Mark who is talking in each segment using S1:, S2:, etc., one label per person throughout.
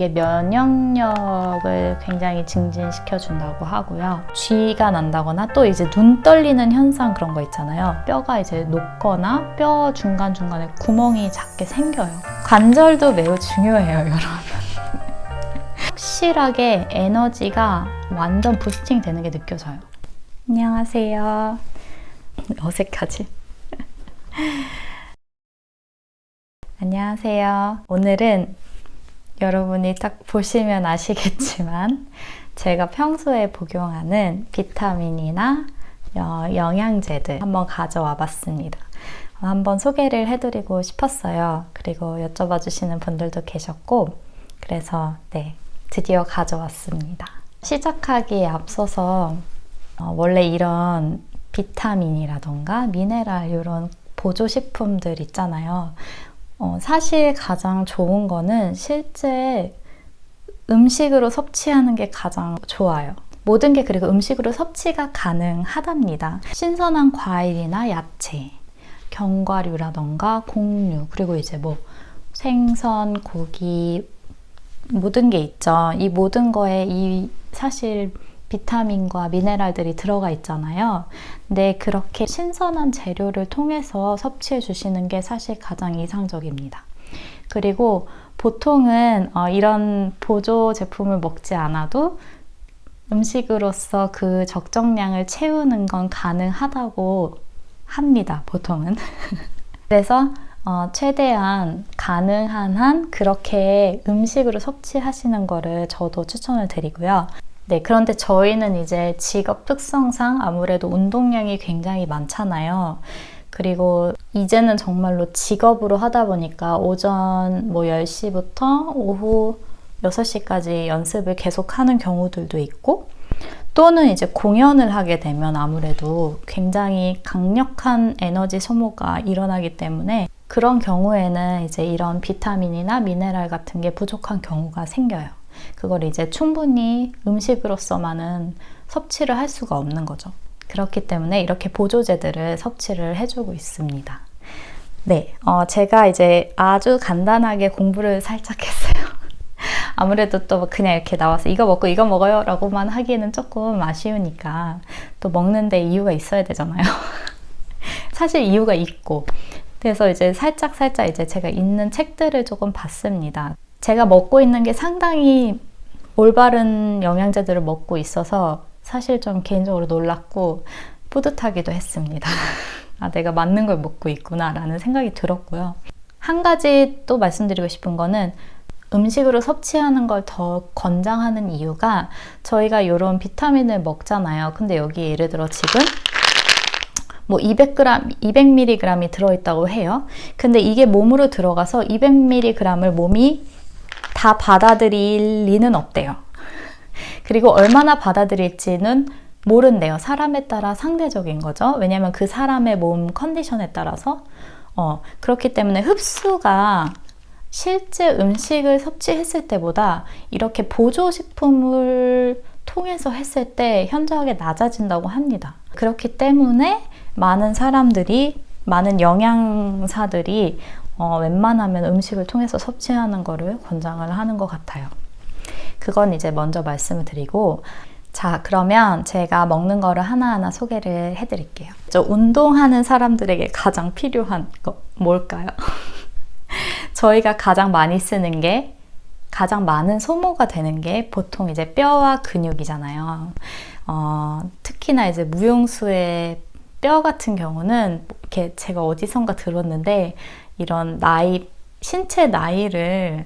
S1: 이게 면역력을 굉장히 증진시켜 준다고 하고요. 쥐가 난다거나 또 이제 눈 떨리는 현상 그런 거 있잖아요. 뼈가 이제 녹거나 뼈 중간중간에 구멍이 작게 생겨요. 관절도 매우 중요해요, 여러분. 확실하게 에너지가 완전 부스팅 되는 게 느껴져요. 안녕하세요. 어색하지? 안녕하세요. 오늘은 여러분이 딱 보시면 아시겠지만 제가 평소에 복용하는 비타민이나 영양제들 한번 가져와 봤습니다. 한번 소개를 해드리고 싶었어요. 그리고 여쭤봐 주시는 분들도 계셨고 그래서 드디어 가져왔습니다. 시작하기에 앞서서 원래 이런 비타민이라던가 미네랄 이런 보조식품들 있잖아요. 사실 가장 좋은 거는 실제 음식으로 섭취하는 게 가장 좋아요. 모든 게 그리고 음식으로 섭취가 가능하답니다. 신선한 과일이나 야채, 견과류라던가 곡류, 그리고 이제 뭐 생선, 고기 모든 게 있죠. 이 모든 거에 이 사실 비타민과 미네랄들이 들어가 있잖아요. 근데 그렇게 신선한 재료를 통해서 섭취해 주시는 게 사실 가장 이상적입니다. 그리고 보통은 이런 보조 제품을 먹지 않아도 음식으로서 그 적정량을 채우는 건 가능하다고 합니다, 보통은. 그래서 최대한 가능한 한 그렇게 음식으로 섭취하시는 거를 저도 추천을 드리고요. 그런데 저희는 이제 직업 특성상 아무래도 운동량이 굉장히 많잖아요. 그리고 이제는 정말로 직업으로 하다 보니까 오전 10시부터 오후 6시까지 연습을 계속 하는 경우들도 있고 또는 이제 공연을 하게 되면 아무래도 굉장히 강력한 에너지 소모가 일어나기 때문에 그런 경우에는 이제 이런 비타민이나 미네랄 같은 게 부족한 경우가 생겨요. 그걸 이제 충분히 음식으로서만은 섭취를 할 수가 없는 거죠. 그렇기 때문에 이렇게 보조제들을 섭취를 해주고 있습니다. 제가 이제 아주 간단하게 공부를 살짝 했어요. 아무래도 또 그냥 이렇게 나와서 이거 먹고 이거 먹어요 라고만 하기에는 조금 아쉬우니까 또 먹는데 이유가 있어야 되잖아요. 사실 이유가 있고 그래서 이제 살짝 이제 제가 읽는 책들을 조금 봤습니다. 제가 먹고 있는 게 상당히 올바른 영양제들을 먹고 있어서 사실 좀 개인적으로 놀랐고 뿌듯하기도 했습니다. 내가 맞는 걸 먹고 있구나 라는 생각이 들었고요. 한 가지 또 말씀드리고 싶은 거는 음식으로 섭취하는 걸 더 권장하는 이유가 저희가 이런 비타민을 먹잖아요. 근데 여기 예를 들어 지금 200g, 200mg이 들어있다고 해요. 근데 이게 몸으로 들어가서 200mg을 몸이 다 받아들일 리는 없대요. 그리고 얼마나 받아들일지는 모른대요. 사람에 따라 상대적인 거죠. 왜냐면 그 사람의 몸 컨디션에 따라서 그렇기 때문에 흡수가 실제 음식을 섭취했을 때보다 이렇게 보조식품을 통해서 했을 때 현저하게 낮아진다고 합니다. 그렇기 때문에 많은 사람들이, 많은 영양사들이 웬만하면 음식을 통해서 섭취하는 거를 권장을 하는 것 같아요. 그건 이제 먼저 말씀을 드리고 자, 그러면 제가 먹는 거를 하나하나 소개를 해드릴게요. 운동하는 사람들에게 가장 필요한 거 뭘까요? 저희가 가장 많이 쓰는 게 가장 많은 소모가 되는 게 보통 이제 뼈와 근육이잖아요. 특히나 이제 무용수의 뼈 같은 경우는 이렇게 제가 어디선가 들었는데 이런 신체 나이를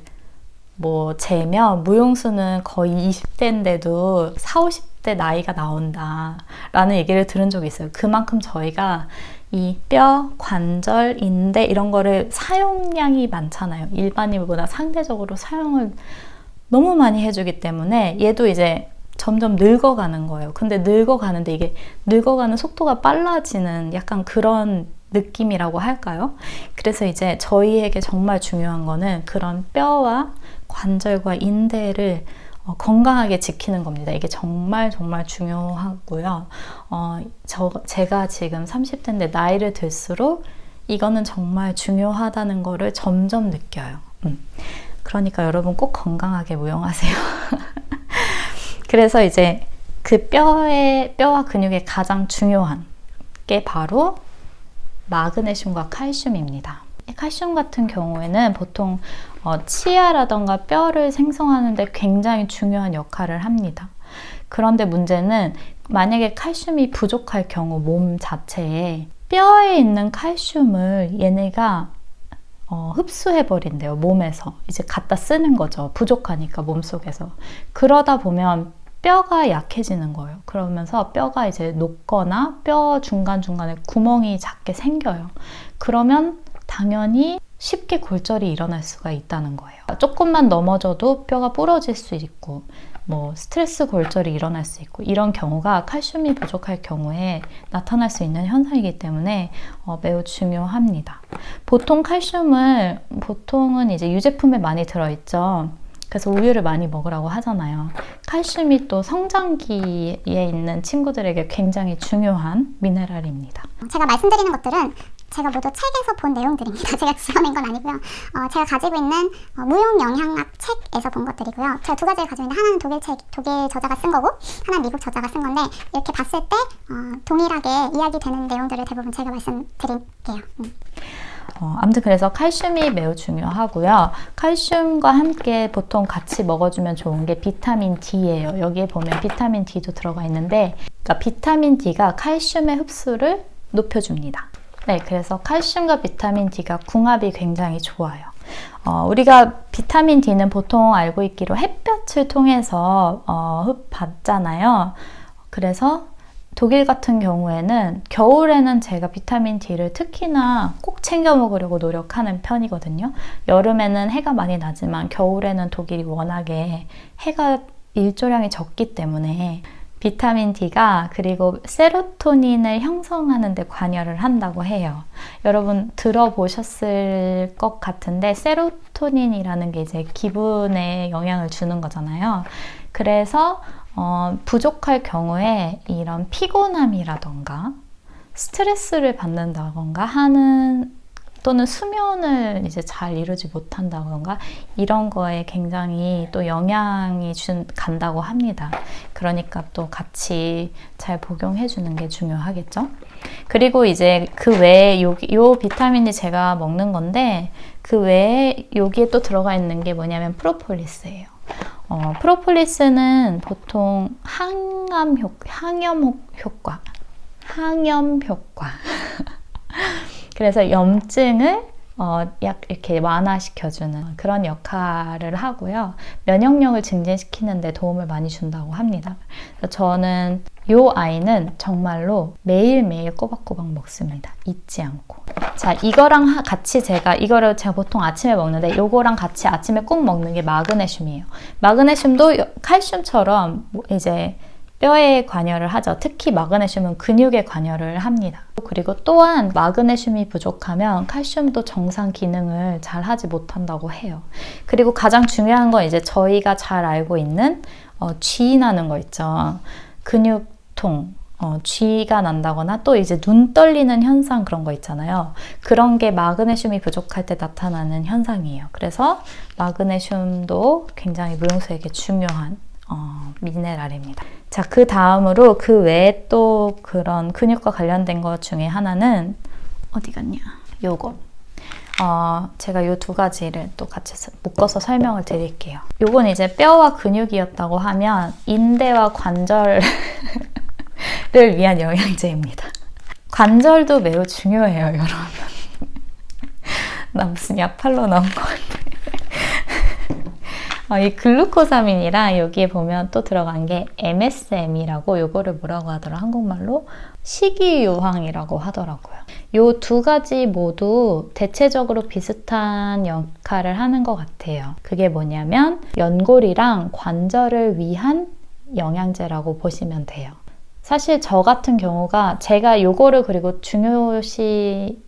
S1: 재면 무용수는 거의 20대인데도 40, 50대 나이가 나온다 라는 얘기를 들은 적이 있어요. 그만큼 저희가 이 뼈, 관절, 인대 이런 거를 사용량이 많잖아요. 일반인보다 상대적으로 사용을 너무 많이 해주기 때문에 얘도 이제 점점 늙어가는 거예요. 근데 늙어가는데 이게 늙어가는 속도가 빨라지는 약간 그런 느낌이라고 할까요? 그래서 이제 저희에게 정말 중요한 거는 그런 뼈와 관절과 인대를 건강하게 지키는 겁니다. 이게 정말 중요하고요. 제가 지금 30대인데 나이를 들수록 이거는 정말 중요하다는 거를 점점 느껴요. 그러니까 여러분 꼭 건강하게 무용하세요. 그래서 이제 그 뼈와 근육의 가장 중요한 게 바로 마그네슘과 칼슘입니다. 칼슘 같은 경우에는 보통 치아라던가 뼈를 생성하는 데 굉장히 중요한 역할을 합니다. 그런데 문제는 만약에 칼슘이 부족할 경우 몸 자체에 뼈에 있는 칼슘을 얘네가 흡수해버린대요. 몸에서. 이제 갖다 쓰는 거죠. 부족하니까 몸속에서. 그러다 보면 뼈가 약해지는 거예요. 그러면서 뼈가 이제 녹거나 뼈 중간중간에 구멍이 작게 생겨요. 그러면 당연히 쉽게 골절이 일어날 수가 있다는 거예요. 조금만 넘어져도 뼈가 부러질 수 있고 뭐 스트레스 골절이 일어날 수 있고 이런 경우가 칼슘이 부족할 경우에 나타날 수 있는 현상이기 때문에 매우 중요합니다. 보통은 이제 유제품에 많이 들어있죠. 그래서 우유를 많이 먹으라고 하잖아요. 칼슘이 또 성장기에 있는 친구들에게 굉장히 중요한 미네랄입니다.
S2: 제가 말씀드리는 것들은 제가 모두 책에서 본 내용들입니다. 제가 지어낸 건 아니고요. 제가 가지고 있는 무용 영양학 책에서 본 것들이고요. 제가 두 가지를 가지고 있는데 하나는 독일 저자가 쓴 거고 하나는 미국 저자가 쓴 건데 이렇게 봤을 때 동일하게 이야기되는 내용들을 대부분 제가 말씀드릴게요.
S1: 아무튼 그래서 칼슘이 매우 중요하고요. 칼슘과 함께 보통 같이 먹어주면 좋은 게 비타민 D예요. 여기에 보면 비타민 D도 들어가 있는데 그러니까 비타민 D가 칼슘의 흡수를 높여줍니다. 네, 그래서 칼슘과 비타민 D가 궁합이 굉장히 좋아요. 우리가 비타민 D는 보통 알고 있기로 햇볕을 통해서 받잖아요. 그래서 독일 같은 경우에는 겨울에는 제가 비타민 D를 특히나 꼭 챙겨 먹으려고 노력하는 편이거든요. 여름에는 해가 많이 나지만 겨울에는 독일이 워낙에 해가 일조량이 적기 때문에 비타민 D가 그리고 세로토닌을 형성하는 데 관여를 한다고 해요. 여러분 들어보셨을 것 같은데 세로토닌이라는 게 이제 기분에 영향을 주는 거잖아요. 그래서 부족할 경우에 이런 피곤함이라던가 스트레스를 받는다던가 또는 수면을 이제 잘 이루지 못한다던가 이런 거에 굉장히 또 영향이 간다고 합니다. 그러니까 또 같이 잘 복용해 주는 게 중요하겠죠. 그리고 이제 그 외에 요 비타민이 제가 먹는 건데 그 외에 여기에 또 들어가 있는 게 뭐냐면 프로폴리스예요. 프로폴리스는 보통 항염 효과 그래서 염증을 이렇게 완화시켜주는 그런 역할을 하고요. 면역력을 증진시키는 데 도움을 많이 준다고 합니다. 저는 이 아이는 정말로 매일매일 꼬박꼬박 먹습니다. 잊지 않고. 자, 이거랑 같이 이거를 제가 보통 아침에 먹는데 이거랑 같이 아침에 꼭 먹는 게 마그네슘이에요. 마그네슘도 칼슘처럼 이제 뼈에 관여를 하죠. 특히 마그네슘은 근육에 관여를 합니다. 그리고 또한 마그네슘이 부족하면 칼슘도 정상 기능을 잘 하지 못한다고 해요. 그리고 가장 중요한 건 이제 저희가 잘 알고 있는 쥐 나는 거 있죠. 근육통, 쥐가 난다거나 또 이제 눈 떨리는 현상 그런 거 있잖아요. 그런 게 마그네슘이 부족할 때 나타나는 현상이에요. 그래서 마그네슘도 굉장히 무용수에게 중요한 미네랄입니다. 자, 그 다음으로 그 외에 또 그런 근육과 관련된 것 중에 하나는 어디 갔냐? 요거. 제가 요 두 가지를 또 같이 묶어서 설명을 드릴게요. 요건 이제 뼈와 근육이었다고 하면 인대와 관절을 위한 영양제입니다. 관절도 매우 중요해요, 여러분. 나 무슨 약 팔러 나온 것 같아. 이 글루코사민이랑 여기에 보면 또 들어간 게 MSM이라고 요거를 뭐라고 하더라? 한국말로 식이유황이라고 하더라고요. 요 두 가지 모두 대체적으로 비슷한 역할을 하는 것 같아요. 그게 뭐냐면 연골이랑 관절을 위한 영양제라고 보시면 돼요. 사실 저 같은 경우가 제가 요거를 그리고 중요시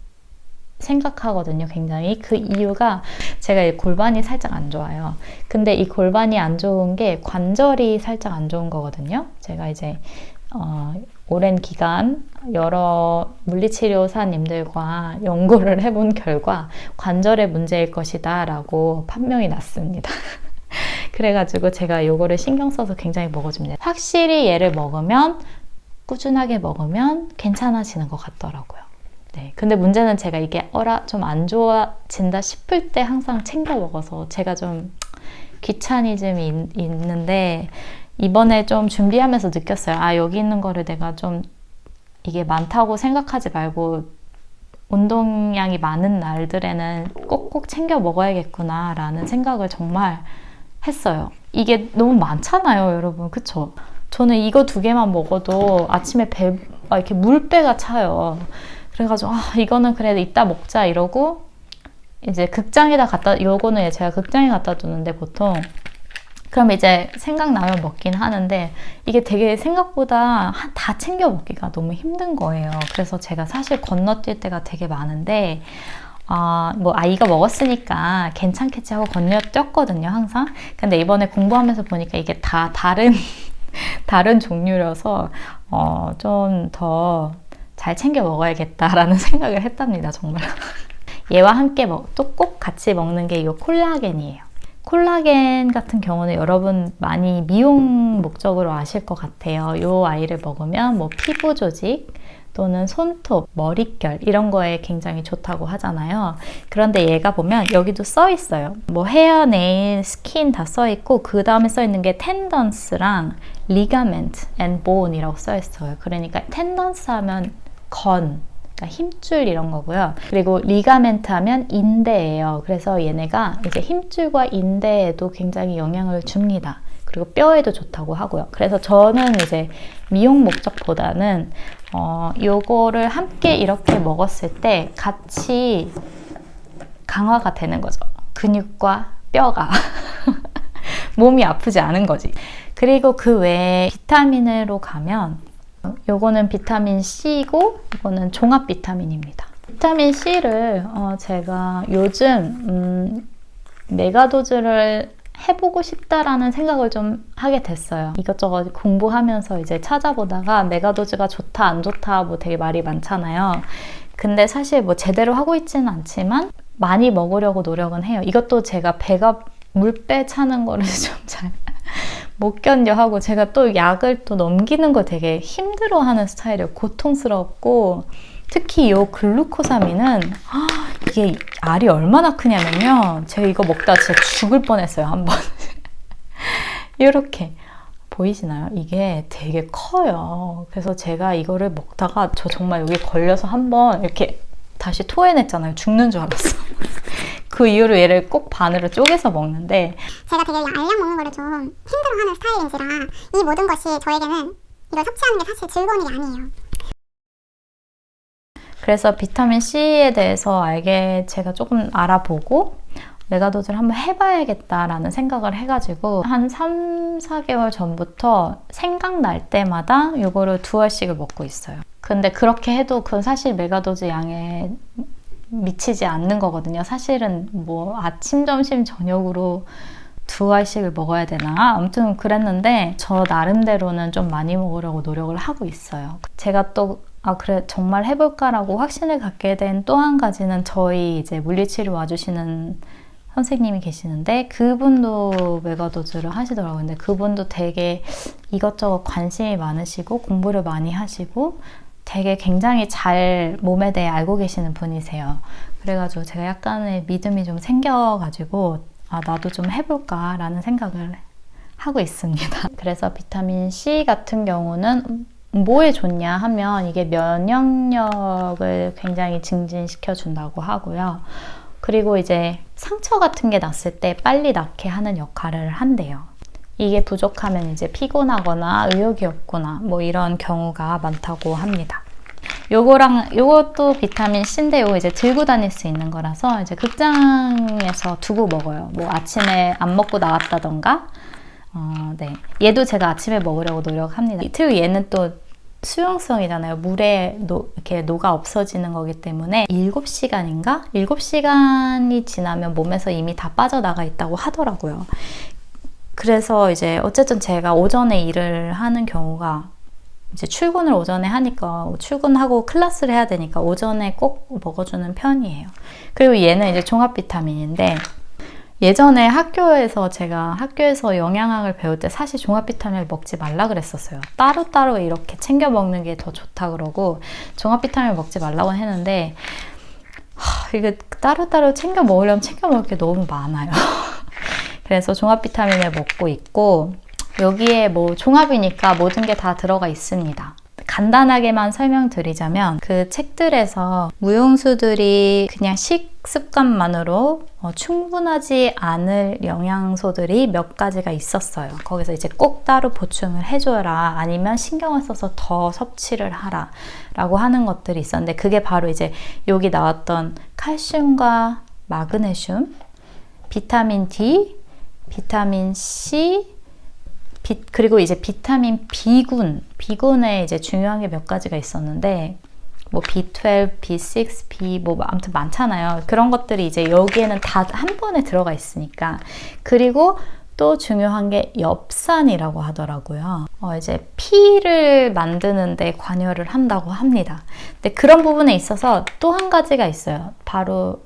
S1: 생각하거든요. 굉장히. 그 이유가 제가 이 골반이 살짝 안 좋아요. 근데 이 골반이 안 좋은 게 관절이 살짝 안 좋은 거거든요. 제가 이제 오랜 기간 여러 물리치료사님들과 연구를 해본 결과 관절의 문제일 것이다 라고 판명이 났습니다. 그래가지고 제가 요거를 신경 써서 굉장히 먹어줍니다. 확실히 얘를 먹으면, 꾸준하게 먹으면 괜찮아지는 것 같더라고요. 네, 근데 문제는 제가 이게 좀 안 좋아진다 싶을 때 항상 챙겨 먹어서 제가 좀 귀차니즘이 있는데, 이번에 좀 준비하면서 느꼈어요. 아, 여기 있는 거를 내가 좀 이게 많다고 생각하지 말고 운동량이 많은 날들에는 꼭꼭 챙겨 먹어야겠구나 라는 생각을 정말 했어요. 이게 너무 많잖아요, 여러분. 그쵸? 저는 이거 2개만 먹어도 아침에 이렇게 물배가 차요. 그래가지고 이거는 그래 이따 먹자 이러고 이제 요거는 제가 극장에 갖다 두는데 보통 그럼 이제 생각나면 먹긴 하는데 이게 되게 생각보다 다 챙겨 먹기가 너무 힘든 거예요. 그래서 제가 사실 건너뛸 때가 되게 많은데 이거 먹었으니까 괜찮겠지 하고 건너뛰었거든요, 항상. 근데 이번에 공부하면서 보니까 이게 다 다른 종류라서 좀 더 잘 챙겨 먹어야겠다라는 생각을 했답니다, 정말. 얘와 함께 또 꼭 같이 먹는 게 이 콜라겐이에요. 콜라겐 같은 경우는 여러분 많이 미용 목적으로 아실 것 같아요. 이 아이를 먹으면 뭐 피부 조직 또는 손톱, 머릿결 이런 거에 굉장히 좋다고 하잖아요. 그런데 얘가 보면 여기도 써 있어요. 뭐 헤어, 네일, 스킨 다 써 있고 그 다음에 써 있는 게 텐던스랑 리가멘트 앤 본이라고 써 있어요. 그러니까 텐던스 하면 그러니까 힘줄 이런 거고요. 그리고 리가멘트 하면 인대예요. 그래서 얘네가 이제 힘줄과 인대에도 굉장히 영향을 줍니다. 그리고 뼈에도 좋다고 하고요. 그래서 저는 이제 미용 목적보다는 요거를 함께 이렇게 먹었을 때 같이 강화가 되는 거죠. 근육과 뼈가 몸이 아프지 않은 거지. 그리고 그 외에 비타민으로 가면 요거는 비타민 C고 이거는 종합 비타민입니다. 비타민 C를 제가 요즘 메가도즈를 해보고 싶다라는 생각을 좀 하게 됐어요. 이것저것 공부하면서 이제 찾아보다가 메가도즈가 좋다 안 좋다 뭐 되게 말이 많잖아요. 근데 사실 뭐 제대로 하고 있지는 않지만 많이 먹으려고 노력은 해요. 이것도 제가 배가 물배 차는 거를 좀 잘 못 견뎌 하고 제가 또 약을 또 넘기는 거 되게 힘들어하는 스타일이에요. 고통스럽고 특히 이 글루코사민은 이게 알이 얼마나 크냐면요. 제가 이거 먹다 진짜 죽을 뻔했어요. 한번 이렇게 보이시나요? 이게 되게 커요. 그래서 제가 이거를 먹다가 저 정말 여기 걸려서 한번 이렇게 다시 토해냈잖아요. 죽는 줄 알았어. 그 이후로 얘를 꼭 반으로 쪼개서 먹는데
S2: 제가 되게 알약 먹는 거를 좀 힘들어하는 스타일인지라 이 모든 것이 저에게는 이걸 섭취하는 게 사실 즐거운 일이 아니에요.
S1: 그래서 비타민 C에 대해서 제가 조금 알아보고 메가도즈를 한번 해봐야겠다라는 생각을 해가지고 한 3, 4개월 전부터 생각날 때마다 이거를 2알씩을 먹고 있어요. 근데 그렇게 해도 그건 사실 메가도즈 양에 미치지 않는 거거든요. 사실은 뭐 아침, 점심, 저녁으로 2알씩을 먹어야 되나? 아무튼 그랬는데 저 나름대로는 좀 많이 먹으려고 노력을 하고 있어요. 제가 또 그래 정말 해볼까라고 확신을 갖게 된 또 한 가지는 저희 이제 물리치료 와주시는 선생님이 계시는데 그분도 메가도즈를 하시더라고요. 근데 그분도 되게 이것저것 관심이 많으시고 공부를 많이 하시고 되게 굉장히 잘 몸에 대해 알고 계시는 분이세요. 그래가지고 제가 약간의 믿음이 좀 생겨가지고 나도 좀 해볼까 라는 생각을 하고 있습니다. 그래서 비타민 C 같은 경우는 뭐에 좋냐 하면 이게 면역력을 굉장히 증진시켜 준다고 하고요. 그리고 이제 상처 같은 게 났을 때 빨리 낫게 하는 역할을 한대요. 이게 부족하면 이제 피곤하거나 의욕이 없거나 뭐 이런 경우가 많다고 합니다. 요것도 비타민 C인데 요거 이제 들고 다닐 수 있는 거라서 이제 극장에서 두고 먹어요. 뭐 아침에 안 먹고 나왔다던가 네. 얘도 제가 아침에 먹으려고 노력합니다. 특히 얘는 또 수용성이잖아요. 물에 이렇게 녹아 없어지는 거기 때문에 7시간인가? 7시간이 지나면 몸에서 이미 다 빠져나가 있다고 하더라고요. 그래서 이제 어쨌든 제가 오전에 일을 하는 경우가 이제 출근을 오전에 하니까 출근하고 클래스를 해야 되니까 오전에 꼭 먹어주는 편이에요. 그리고 얘는 이제 종합 비타민인데 예전에 제가 학교에서 영양학을 배울 때 사실 종합 비타민을 먹지 말라 그랬었어요. 따로따로 이렇게 챙겨 먹는 게 더 좋다 그러고 종합 비타민을 먹지 말라고 했는데 이게 따로따로 챙겨 먹으려면 챙겨 먹을 게 너무 많아요. 그래서 종합 비타민을 먹고 있고 여기에 뭐 종합이니까 모든 게 다 들어가 있습니다. 간단하게만 설명드리자면 그 책들에서 무용수들이 그냥 식습관만으로 충분하지 않을 영양소들이 몇 가지가 있었어요. 거기서 이제 꼭 따로 보충을 해줘라, 아니면 신경을 써서 더 섭취를 하라 라고 하는 것들이 있었는데 그게 바로 이제 여기 나왔던 칼슘과 마그네슘, 비타민 D, 비타민 C, 그리고 이제 비타민 B군에 이제 중요한 게 몇 가지가 있었는데 뭐 B12, B6, B 뭐 아무튼 많잖아요. 그런 것들이 이제 여기에는 다 한 번에 들어가 있으니까. 그리고 또 중요한 게 엽산이라고 하더라고요. 이제 피를 만드는데 관여를 한다고 합니다. 근데 그런 부분에 있어서 또 한 가지가 있어요. 바로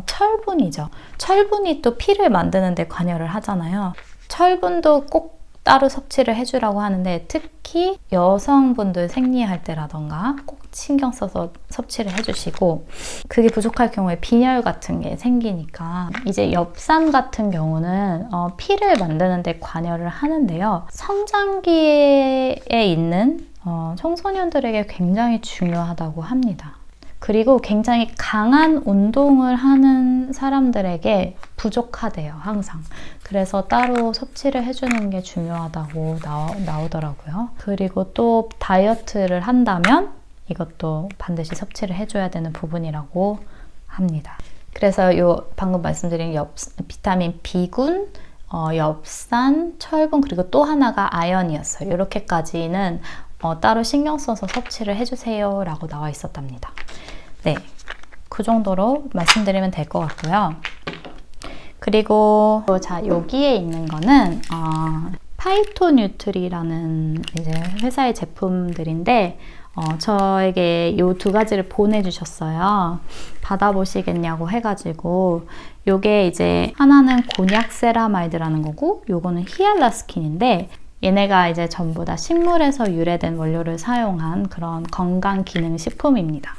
S1: 철분이죠. 철분이 또 피를 만드는데 관여를 하잖아요. 철분도 꼭 따로 섭취를 해주라고 하는데 특히 여성분들 생리할 때라던가 꼭 신경 써서 섭취를 해주시고 그게 부족할 경우에 빈혈 같은 게 생기니까 이제 엽산 같은 경우는 피를 만드는 데 관여를 하는데요. 성장기에 있는 청소년들에게 굉장히 중요하다고 합니다. 그리고 굉장히 강한 운동을 하는 사람들에게 부족하대요, 항상. 그래서 따로 섭취를 해주는 게 중요하다고 나오더라고요. 그리고 또 다이어트를 한다면 이것도 반드시 섭취를 해줘야 되는 부분이라고 합니다. 그래서 방금 말씀드린 비타민 B군, 엽산, 철분, 그리고 또 하나가 아연이었어요. 이렇게까지는 따로 신경 써서 섭취를 해주세요 라고 나와 있었답니다. 네, 그 정도로 말씀드리면 될 것 같고요. 그리고 자, 여기에 있는 거는 파이토뉴트리라는 이제 회사의 제품들인데 저에게 이 두 가지를 보내주셨어요. 받아보시겠냐고 해가지고 요게 이제 하나는 곤약 세라마이드라는 거고 요거는 히알라스킨인데 얘네가 이제 전부 다 식물에서 유래된 원료를 사용한 그런 건강 기능 식품입니다.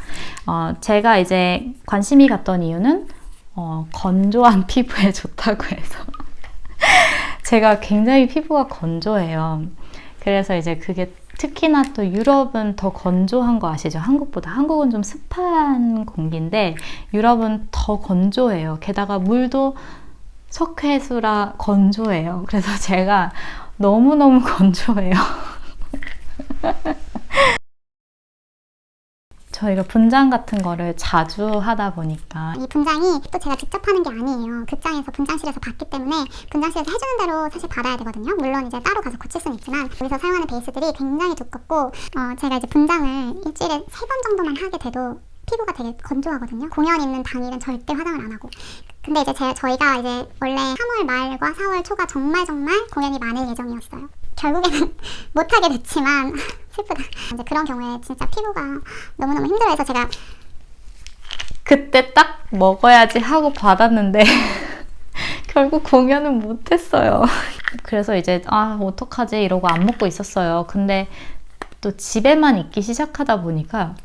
S1: 제가 이제 관심이 갔던 이유는 건조한 피부에 좋다고 해서 제가 굉장히 피부가 건조해요. 그래서 이제 그게 특히나 또 유럽은 더 건조한 거 아시죠? 한국보다. 한국은 좀 습한 공기인데 유럽은 더 건조해요. 게다가 물도 석회수라 건조해요. 그래서 제가 너무너무 건조해요. 저희가 분장 같은 거를 자주 하다 보니까
S2: 이 분장이 또 제가 직접 하는 게 아니에요. 극장에서 분장실에서 받기 때문에 분장실에서 해주는 대로 사실 받아야 되거든요. 물론 이제 따로 가서 고칠 수는 있지만 여기서 사용하는 베이스들이 굉장히 두껍고 제가 이제 분장을 일주일에 3번 정도만 하게 돼도 피부가 되게 건조하거든요. 공연 있는 당일은 절대 화장을 안 하고. 근데 이제 저희가 이제 원래 3월 말과 4월 초가 정말 공연이 많을 예정이었어요. 결국에는 못하게 됐지만 슬프다. 이제 그런 경우에 진짜 피부가 너무너무 힘들어해서 제가
S1: 그때 딱 먹어야지 하고 받았는데 결국 공연은 못했어요. 그래서 이제 어떡하지 이러고 안 먹고 있었어요. 근데 또 집에만 있기 시작하다 보니까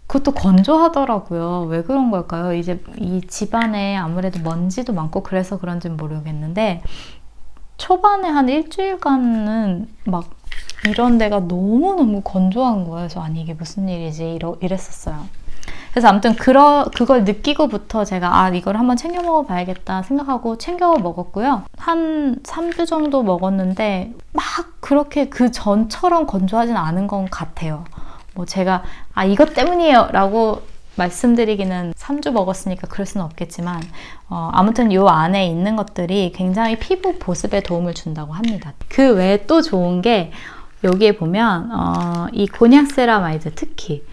S1: 그것도 건조하더라고요. 왜 그런 걸까요? 이제 이 집안에 아무래도 먼지도 많고 그래서 그런지는 모르겠는데 초반에 한 일주일간은 막 이런 데가 너무너무 건조한 거예요. 그래서 아니 이게 무슨 일이지 이랬었어요. 그래서 아무튼 그걸 느끼고부터 제가 이걸 한번 챙겨 먹어봐야겠다 생각하고 챙겨 먹었고요. 한 3주 정도 먹었는데 막 그렇게 그 전처럼 건조하진 않은 것 같아요. 뭐 제가 이것 때문이에요 라고 말씀드리기는 3주 먹었으니까 그럴 수는 없겠지만 아무튼 이 안에 있는 것들이 굉장히 피부 보습에 도움을 준다고 합니다. 그 외에 또 좋은 게 여기에 보면 이 곤약 세라마이드 특히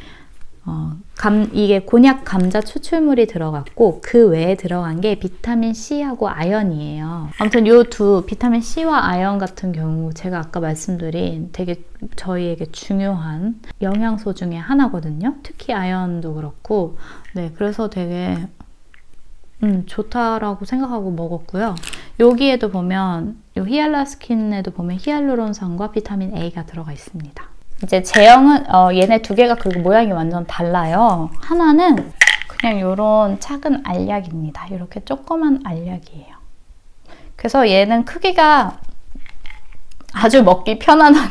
S1: 이게 곤약 감자 추출물이 들어갔고 그 외에 들어간 게 비타민 C하고 아연이에요. 아무튼 요 두 비타민 C와 아연 같은 경우 제가 아까 말씀드린 되게 저희에게 중요한 영양소 중에 하나거든요. 특히 아연도 그렇고 네, 그래서 되게 좋다라고 생각하고 먹었고요. 여기에도 보면 요 히알라스킨에도 보면 히알루론산과 비타민 A가 들어가 있습니다. 이제 제형은 얘네 두 개가 그리고 모양이 완전 달라요. 하나는 그냥 이런 작은 알약입니다. 이렇게 조그만 알약이에요. 그래서 얘는 크기가 아주 먹기 편안한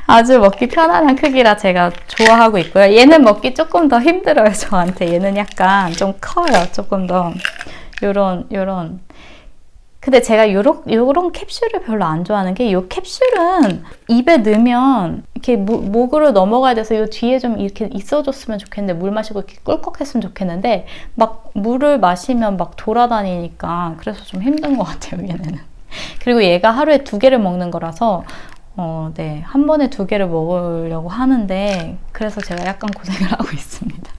S1: 아주 먹기 편안한 크기라 제가 좋아하고 있고요. 얘는 먹기 조금 더 힘들어요, 저한테. 얘는 약간 좀 커요, 조금 더. 요런. 근데 제가 요런 캡슐을 별로 안 좋아하는 게, 요 캡슐은 입에 넣으면 이렇게 목으로 넘어가야 돼서 요 뒤에 좀 이렇게 있어줬으면 좋겠는데, 물 마시고 이렇게 꿀꺽했으면 좋겠는데, 막 물을 마시면 막 돌아다니니까, 그래서 좀 힘든 것 같아요, 얘네는. 그리고 얘가 하루에 2개를 먹는 거라서, 네. 한 번에 2개를 먹으려고 하는데, 그래서 제가 약간 고생을 하고 있습니다.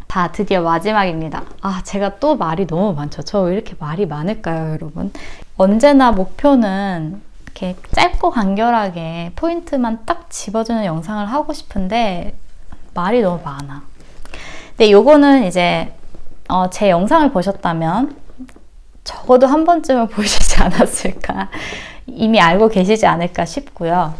S1: 자, 드디어 마지막입니다. 제가 또 말이 너무 많죠. 저 왜 이렇게 말이 많을까요, 여러분? 언제나 목표는 이렇게 짧고 간결하게 포인트만 딱 집어주는 영상을 하고 싶은데 말이 너무 많아. 근데 요거는 이제 제 영상을 보셨다면 적어도 한 번쯤은 보시지 않았을까, 이미 알고 계시지 않을까 싶고요.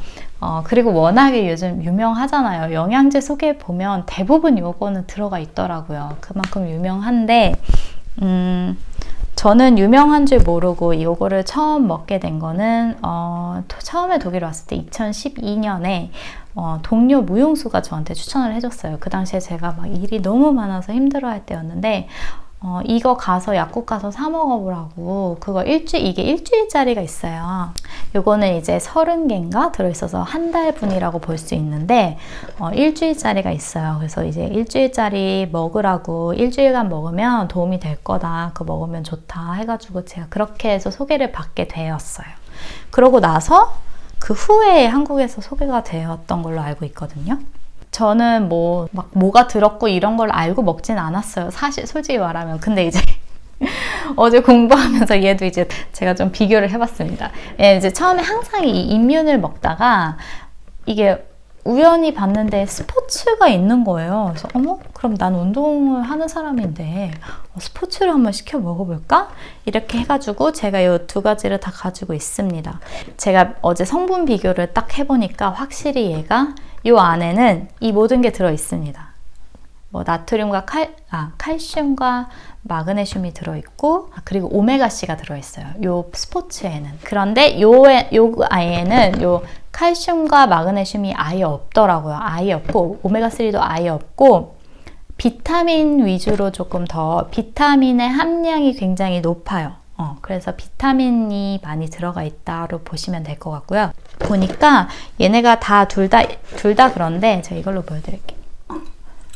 S1: 그리고 워낙에 요즘 유명하잖아요. 영양제 소개 보면 대부분 요거는 들어가 있더라고요. 그만큼 유명한데 저는 유명한 줄 모르고 요거를 처음 먹게 된 거는 처음에 독일 왔을 때 2012년에 동료 무용수가 저한테 추천을 해줬어요. 그 당시에 제가 막 일이 너무 많아서 힘들어할 때였는데 이거 가서 약국 가서 사 먹어보라고. 이게 일주일짜리가 있어요. 요거는 이제 30개인가 들어있어서 한 달분이라고 볼 수 있는데 일주일짜리가 있어요. 그래서 이제 일주일짜리 먹으라고, 일주일간 먹으면 도움이 될 거다, 그거 먹으면 좋다 해가지고 제가 그렇게 해서 소개를 받게 되었어요. 그러고 나서 그 후에 한국에서 소개가 되었던 걸로 알고 있거든요. 저는 뭐가 들었고 이런 걸 알고 먹진 않았어요. 사실 솔직히 말하면. 근데 이제 어제 공부하면서 얘도 이제 제가 좀 비교를 해봤습니다. 이제 처음에 항상 이 인뮨을 먹다가 이게 우연히 봤는데 스포츠가 있는 거예요. 그래서 그럼 난 운동을 하는 사람인데 스포츠를 한번 시켜 먹어볼까? 이렇게 해가지고 제가 이 2가지를 다 가지고 있습니다. 제가 어제 성분 비교를 딱 해보니까 확실히 얘가 이 안에는 이 모든 게 들어있습니다. 나트륨과 칼슘과 마그네슘이 들어있고, 그리고 오메가3가 들어있어요. 요 스포츠에는. 그런데 요 아이에는 요 칼슘과 마그네슘이 아예 없더라고요. 아예 없고, 오메가3도 아예 없고, 비타민 위주로 조금 더, 비타민의 함량이 굉장히 높아요. 그래서 비타민이 많이 들어가 있다로 보시면 될 것 같고요. 보니까 얘네가 둘 다 그런데 제가 이걸로 보여드릴게요.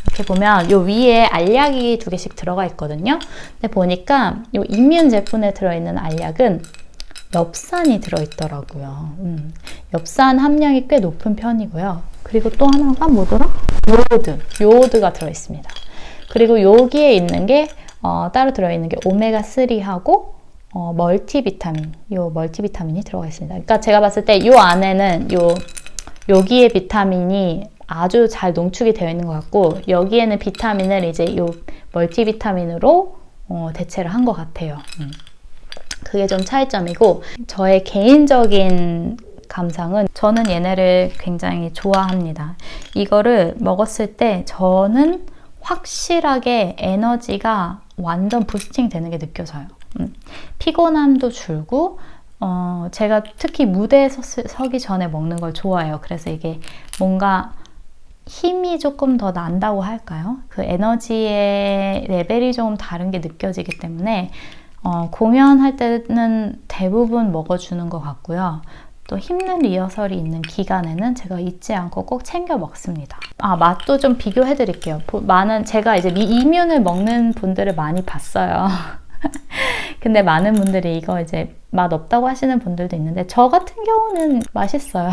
S1: 이렇게 보면 요 위에 알약이 2개씩 들어가 있거든요. 근데 보니까 요 인뮨 제품에 들어있는 알약은 엽산이 들어있더라고요. 엽산 함량이 꽤 높은 편이고요. 그리고 또 하나가 뭐더라? 요오드가 들어있습니다. 그리고 여기에 있는 게 따로 들어있는 게 오메가3하고 멀티비타민, 요 멀티비타민이 들어가 있습니다. 그러니까 제가 봤을 때 요 안에는 여기에 비타민이 아주 잘 농축이 되어 있는 것 같고, 여기에는 비타민을 이제 요 멀티비타민으로 대체를 한 것 같아요. 그게 좀 차이점이고, 저의 개인적인 감상은 저는 얘네를 굉장히 좋아합니다. 이거를 먹었을 때 저는 확실하게 에너지가 완전 부스팅 되는 게 느껴져요. 피곤함도 줄고, 제가 특히 무대에 서기 전에 먹는 걸 좋아해요. 그래서 이게 뭔가 힘이 조금 더 난다고 할까요? 그 에너지의 레벨이 조금 다른 게 느껴지기 때문에 공연할 때는 대부분 먹어주는 것 같고요. 또 힘든 리허설이 있는 기간에는 제가 잊지 않고 꼭 챙겨 먹습니다. 맛도 좀 비교해 드릴게요. 제가 이제 인뮨을 먹는 분들을 많이 봤어요. 근데 많은 분들이 이거 이제 맛 없다고 하시는 분들도 있는데, 저 같은 경우는 맛있어요.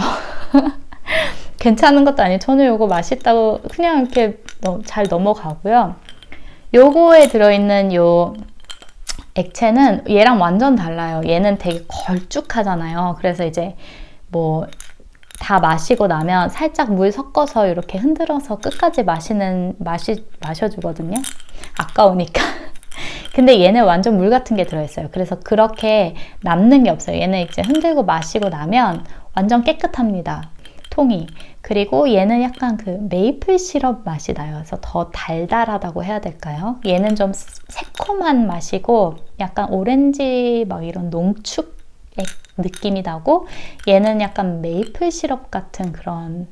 S1: 괜찮은 것도 아니에요. 저는 요거 맛있다고 그냥 이렇게 잘 넘어가고요. 요거에 들어있는 요 액체는 얘랑 완전 달라요. 얘는 되게 걸쭉하잖아요. 그래서 이제 뭐 다 마시고 나면 살짝 물 섞어서 이렇게 흔들어서 끝까지 마셔주거든요. 아까우니까. 근데 얘는 완전 물 같은 게 들어있어요. 그래서 그렇게 남는 게 없어요. 얘는 이제 흔들고 마시고 나면 완전 깨끗합니다. 통이. 그리고 얘는 약간 그 메이플 시럽 맛이 나요. 그래서 더 달달하다고 해야 될까요? 얘는 좀 새콤한 맛이고 약간 오렌지 막 이런 농축 느낌이 나고, 얘는 약간 메이플 시럽 같은 그런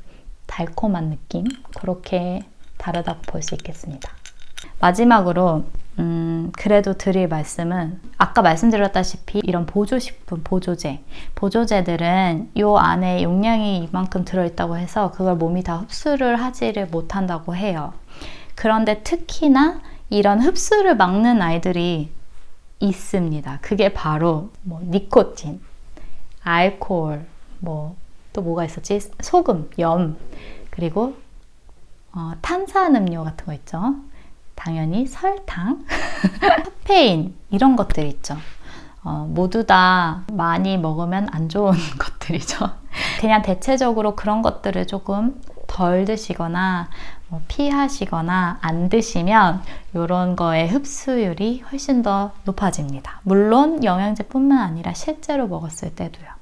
S1: 달콤한 느낌. 그렇게 다르다고 볼 수 있겠습니다. 마지막으로 그래도 드릴 말씀은, 아까 말씀드렸다시피 이런 보조식품, 보조제들은 요 안에 용량이 이만큼 들어있다고 해서 그걸 몸이 다 흡수를 하지를 못한다고 해요. 그런데 특히나 이런 흡수를 막는 아이들이 있습니다. 그게 바로 뭐 니코틴, 알코올, 뭐 또 뭐가 있었지? 소금, 염, 그리고 탄산음료 같은 거 있죠. 당연히 설탕, 카페인, 이런 것들 있죠. 모두 다 많이 먹으면 안 좋은 것들이죠. 그냥 대체적으로 그런 것들을 조금 덜 드시거나 피하시거나 안 드시면 이런 거의 흡수율이 훨씬 더 높아집니다. 물론 영양제뿐만 아니라 실제로 먹었을 때도요.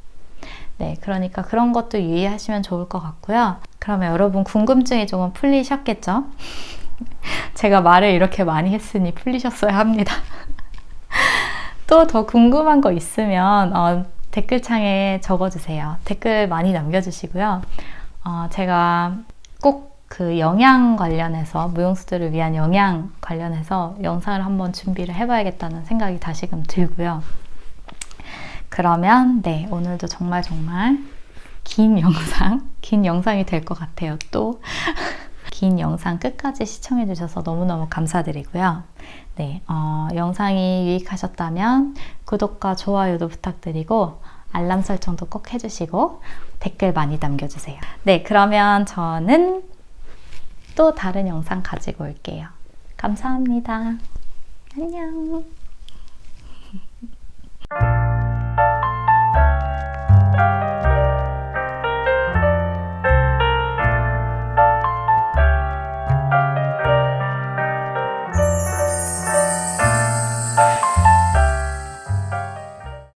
S1: 네, 그러니까 그런 것도 유의하시면 좋을 것 같고요. 그러면 여러분 궁금증이 조금 풀리셨겠죠? 제가 말을 이렇게 많이 했으니 풀리셨어야 합니다. 또 더 궁금한 거 있으면 댓글창에 적어주세요. 댓글 많이 남겨주시고요. 제가 꼭 그 영양 관련해서, 무용수들을 위한 영양 관련해서 영상을 한번 준비를 해봐야겠다는 생각이 다시금 들고요. 그러면 네, 오늘도 정말 긴 영상이 될 것 같아요. 또 긴 영상 끝까지 시청해 주셔서 너무너무 감사드리고요. 네, 영상이 유익하셨다면 구독과 좋아요도 부탁드리고 알람 설정도 꼭 해주시고 댓글 많이 남겨주세요. 네, 그러면 저는 또 다른 영상 가지고 올게요. 감사합니다. 안녕.